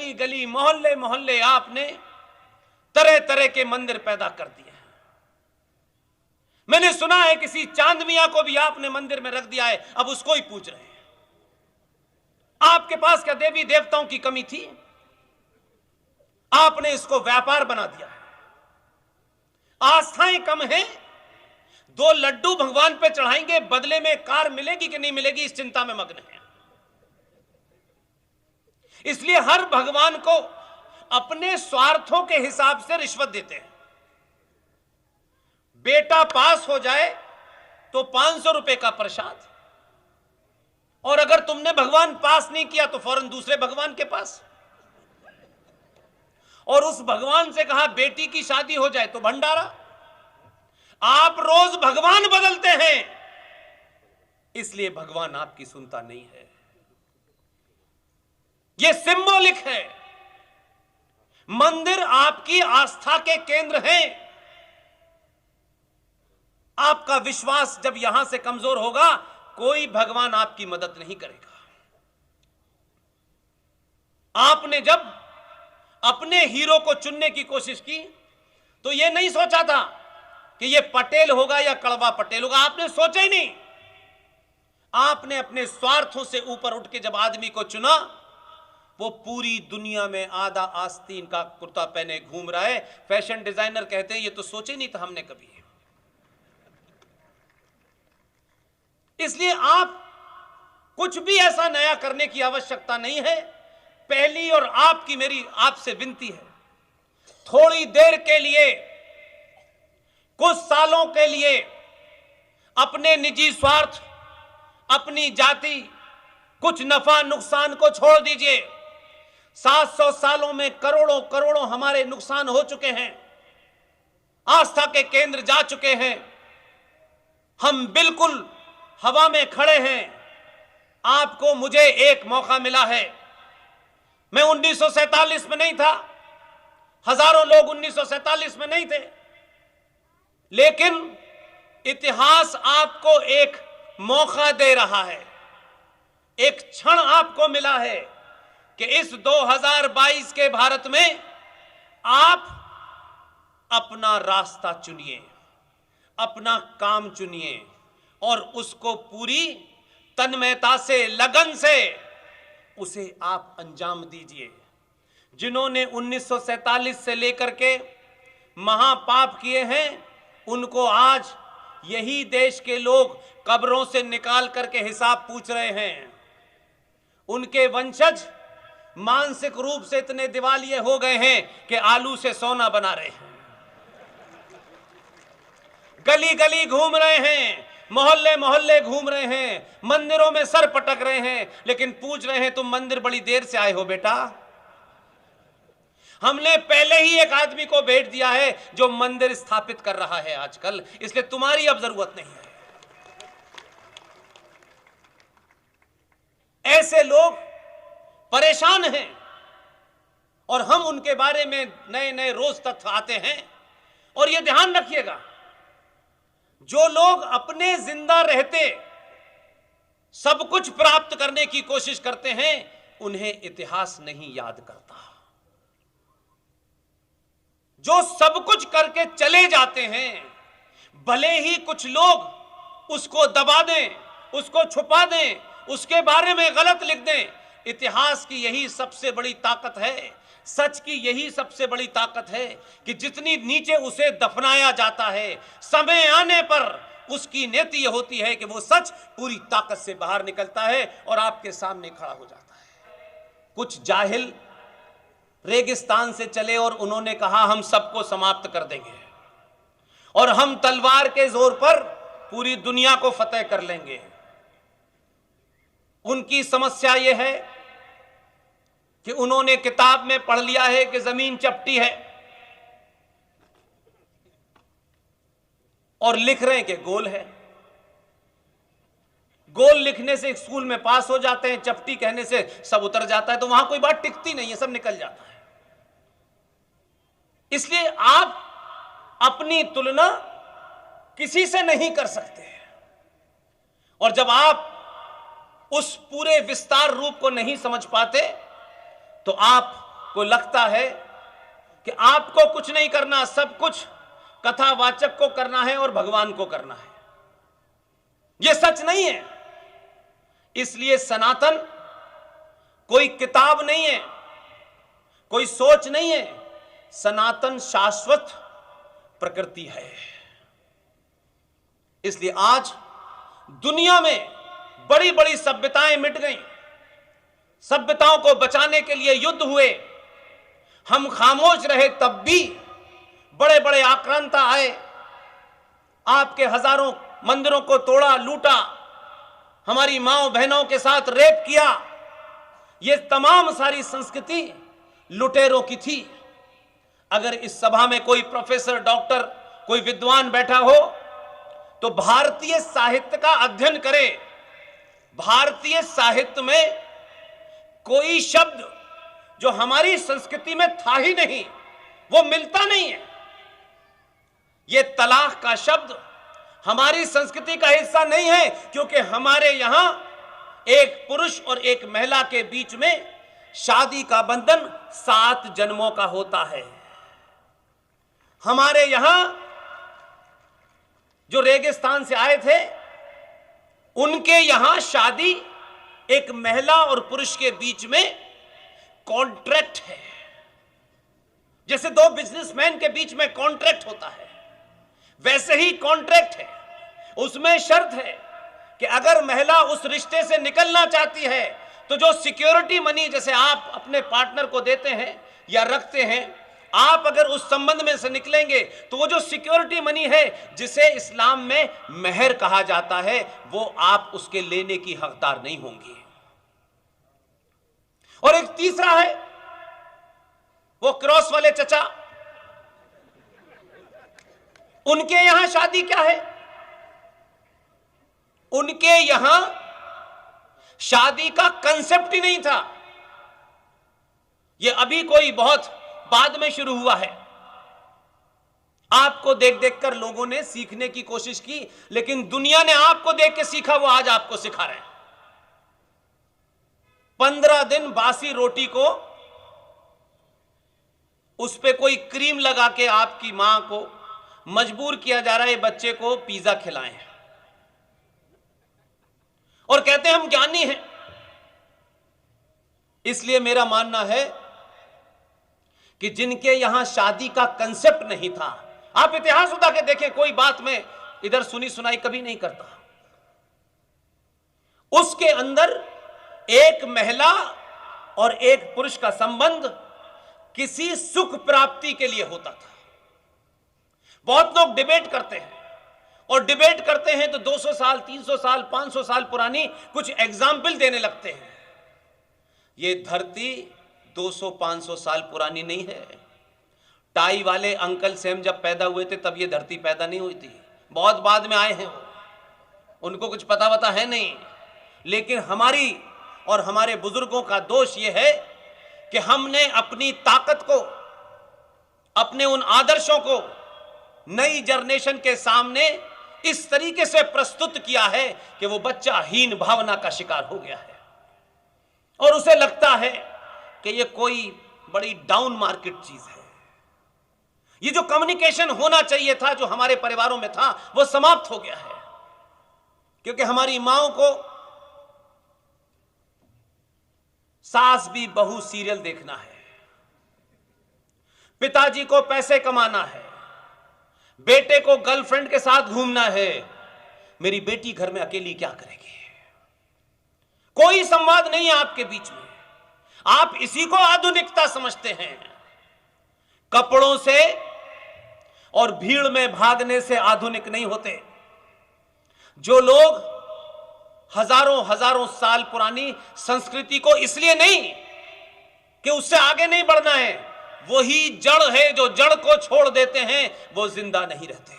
गली गली मोहल्ले मोहल्ले आपने तरह तरह के मंदिर पैदा कर दिए। मैंने सुना है किसी चांद मियां को भी आपने मंदिर में रख दिया है, अब उसको ही पूज रहे हैं। आपके पास क्या देवी देवताओं की कमी थी? आपने इसको व्यापार बना दिया है। आस्थाएं कम हैं, 2 लड्डू भगवान पे चढ़ाएंगे, बदले में कार मिलेगी कि नहीं मिलेगी इस चिंता में मग्न है। इसलिए हर भगवान को अपने स्वार्थों के हिसाब से रिश्वत देते हैं। बेटा पास हो जाए तो 500 रुपए का प्रसाद, और अगर तुमने भगवान पास नहीं किया तो फौरन दूसरे भगवान के पास, और उस भगवान से कहा बेटी की शादी हो जाए तो भंडारा। आप रोज भगवान बदलते हैं, इसलिए भगवान आपकी सुनता नहीं है। यह सिंबॉलिक है। मंदिर आपकी आस्था के केंद्र हैं। आपका विश्वास जब यहां से कमजोर होगा, कोई भगवान आपकी मदद नहीं करेगा। आपने जब अपने हीरो को चुनने की कोशिश की तो यह नहीं सोचा था कि यह पटेल होगा या कड़वा पटेल होगा। आपने सोचा ही नहीं। आपने अपने स्वार्थों से ऊपर उठ के जब आदमी को चुना, वो पूरी दुनिया में आधा आस्तीन का कुर्ता पहने घूम रहा है। फैशन डिजाइनर कहते हैं ये तो सोचे नहीं था हमने कभी। इसलिए आप कुछ भी ऐसा नया करने की आवश्यकता नहीं है। पहली और आपकी मेरी आपसे विनती है, थोड़ी देर के लिए, कुछ सालों के लिए अपने निजी स्वार्थ, अपनी जाति, कुछ नफा नुकसान को छोड़ दीजिए। 700 सालों में करोड़ों करोड़ों हमारे नुकसान हो चुके हैं, आस्था के केंद्र जा चुके हैं, हम बिल्कुल हवा में खड़े हैं। आपको मुझे एक मौका मिला है। मैं 1947 में नहीं था, हजारों लोग 1947 में नहीं थे, लेकिन इतिहास आपको एक मौका दे रहा है। एक क्षण आपको मिला है कि इस 2022 के भारत में आप अपना रास्ता चुनिए, अपना काम चुनिए और उसको पूरी तन्मयता से, लगन से उसे आप अंजाम दीजिए। जिन्होंने 1947 से लेकर के महापाप किए हैं, उनको आज यही देश के लोग कब्रों से निकाल करके हिसाब पूछ रहे हैं। उनके वंशज मानसिक रूप से इतने दिवालिये हो गए हैं कि आलू से सोना बना रहे हैं, गली गली घूम रहे हैं, मोहल्ले मोहल्ले घूम रहे हैं, मंदिरों में सर पटक रहे हैं, लेकिन पूछ रहे हैं तुम मंदिर बड़ी देर से आए हो बेटा। हमने पहले ही एक आदमी को भेज दिया है जो मंदिर स्थापित कर रहा है आजकल, इसलिए तुम्हारी अब जरूरत नहीं है। ऐसे लोग परेशान हैं और हम उनके बारे में नए नए रोज तथ्य आते हैं। और यह ध्यान रखिएगा, जो लोग अपने जिंदा रहते सब कुछ प्राप्त करने की कोशिश करते हैं, उन्हें इतिहास नहीं याद करता। जो सब कुछ करके चले जाते हैं, भले ही कुछ लोग उसको दबा दें, उसको छुपा दें, उसके बारे में गलत लिख दें, इतिहास की यही सबसे बड़ी ताकत है, सच की यही सबसे बड़ी ताकत है कि जितनी नीचे उसे दफनाया जाता है, समय आने पर उसकी नीति यह होती है कि वो सच पूरी ताकत से बाहर निकलता है और आपके सामने खड़ा हो जाता है। कुछ जाहिल रेगिस्तान से चले और उन्होंने कहा हम सबको समाप्त कर देंगे और हम तलवार के जोर पर पूरी दुनिया को फतेह कर लेंगे। उनकी समस्या यह है कि उन्होंने किताब में पढ़ लिया है कि जमीन चपटी है और लिख रहे हैं कि गोल है। गोल लिखने से स्कूल में पास हो जाते हैं, चपटी कहने से सब उतर जाता है, तो वहां कोई बात टिकती नहीं है, सब निकल जाता है। इसलिए आप अपनी तुलना किसी से नहीं कर सकते। और जब आप उस पूरे विस्तार रूप को नहीं समझ पाते तो आप आपको लगता है कि आपको कुछ नहीं करना, सब कुछ कथावाचक को करना है और भगवान को करना है। यह सच नहीं है। इसलिए सनातन कोई किताब नहीं है, कोई सोच नहीं है। सनातन शाश्वत प्रकृति है। इसलिए आज दुनिया में बड़ी बड़ी सभ्यताएं मिट गईं, सभ्यताओं को बचाने के लिए युद्ध हुए, हम खामोश रहे, तब भी बड़े बड़े आक्रांता आए, आपके हजारों मंदिरों को तोड़ा, लूटा, हमारी माओ बहनों के साथ रेप किया। यह तमाम सारी संस्कृति लुटेरों की थी। अगर इस सभा में कोई प्रोफेसर, डॉक्टर, कोई विद्वान बैठा हो तो भारतीय साहित्य का अध्ययन करे। भारतीय साहित्य में कोई शब्द जो हमारी संस्कृति में था ही नहीं, वो मिलता नहीं है। यह तलाक का शब्द हमारी संस्कृति का हिस्सा नहीं है, क्योंकि हमारे यहां एक पुरुष और एक महिला के बीच में शादी का बंधन 7 जन्मों का होता है। हमारे यहां जो रेगिस्तान से आए थे, उनके यहां शादी एक महिला और पुरुष के बीच में कॉन्ट्रैक्ट है। जैसे 2 बिजनेसमैन के बीच में कॉन्ट्रैक्ट होता है, वैसे ही कॉन्ट्रैक्ट है। उसमें शर्त है कि अगर महिला उस रिश्ते से निकलना चाहती है तो जो सिक्योरिटी मनी जैसे आप अपने पार्टनर को देते हैं या रखते हैं, आप अगर उस संबंध में से निकलेंगे तो वो जो सिक्योरिटी मनी है, जिसे इस्लाम में मेहर कहा जाता है, वो आप उसके लेने की हकदार नहीं होंगी। और एक तीसरा है, वो क्रॉस वाले चचा, उनके यहां शादी क्या है? उनके यहां शादी का कंसेप्ट ही नहीं था। यह अभी कोई बहुत बाद में शुरू हुआ है। आपको देख देखकर लोगों ने सीखने की कोशिश की, लेकिन दुनिया ने आपको देख के सीखा, वो आज आपको सिखा रहे हैं। 15 दिन बासी रोटी को उस पे कोई क्रीम लगा के आपकी मां को मजबूर किया जा रहा है बच्चे को पिज्जा खिलाएं, और कहते हैं हम ज्ञानी हैं। इसलिए मेरा मानना है कि जिनके यहां शादी का कंसेप्ट नहीं था, आप इतिहास उठा के देखें, कोई बात में इधर सुनी सुनाई कभी नहीं करता। उसके अंदर एक महिला और एक पुरुष का संबंध किसी सुख प्राप्ति के लिए होता था। बहुत लोग डिबेट करते हैं, और डिबेट करते हैं तो 200 साल, 300 साल, 500 साल पुरानी कुछ एग्जाम्पल देने लगते हैं। ये धरती 200-500 साल पुरानी नहीं है। टाई वाले अंकल सेम जब पैदा हुए थे तब ये धरती पैदा नहीं हुई थी, बहुत बाद में आए हैं वो, उनको कुछ पता है नहीं। लेकिन हमारी और हमारे बुजुर्गों का दोष ये है कि हमने अपनी ताकत को, अपने उन आदर्शों को नई जनरेशन के सामने इस तरीके से प्रस्तुत किया है कि वो बच्चा हीन भावना का शिकार हो गया है, और उसे लगता है कि ये कोई बड़ी डाउन मार्केट चीज है। ये जो कम्युनिकेशन होना चाहिए था, जो हमारे परिवारों में था, वो समाप्त हो गया है। क्योंकि हमारी माओं को सास भी बहू सीरियल देखना है, पिताजी को पैसे कमाना है, बेटे को गर्लफ्रेंड के साथ घूमना है, मेरी बेटी घर में अकेली क्या करेगी? कोई संवाद नहीं है आपके बीच में। आप इसी को आधुनिकता समझते हैं। कपड़ों से और भीड़ में भागने से आधुनिक नहीं होते। जो लोग हजारों साल पुरानी संस्कृति को इसलिए नहीं कि उससे आगे नहीं बढ़ना है, वही जड़ है, जो जड़ को छोड़ देते हैं वो जिंदा नहीं रहते।